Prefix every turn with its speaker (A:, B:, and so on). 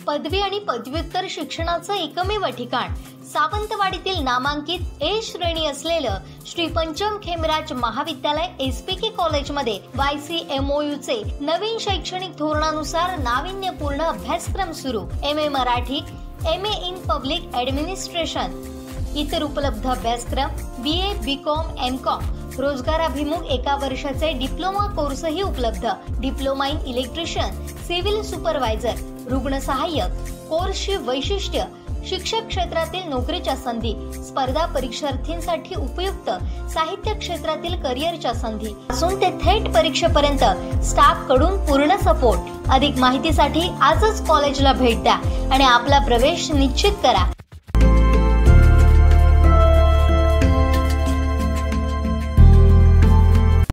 A: पदवी आणि पदव्युत्तर शिक्षणाचं एकमेव ठिकाण सावंतवाडीतील नामांकित ए श्रेणी असलेलं श्री पंचम खेमराज महाविद्यालय एसपीके कॉलेजमध्ये YCMOU चे नवीन शैक्षणिक धोरणानुसार नाविन्यपूर्ण अभ्यासक्रम सुरू। MA Marathi, MA in public administration, इतर उपलब्ध अभ्यासक्रम BA, BCom, MCom, रोजगाराभिमुख 1 वर्षाचे डिप्लोमा कोर्सही उपलब्ध। Diploma in electrician, civil supervisor, रुग्ण सहाय्यक, कोर्सची वैशिष्ट्य, शिक्षक क्षेत्रातील नोकरीच्या संधी, स्पर्धा परीक्षार्थींसाठी उपयुक्त, साहित्य क्षेत्रातील करिअरच्या संधी असून ते थेट परीक्षेपर्यंत स्टाफ कडून पूर्ण सपोर्ट। अधिक माहितीसाठी आजच कॉलेजला भेट द्या आणि आपला प्रवेश निश्चित करा।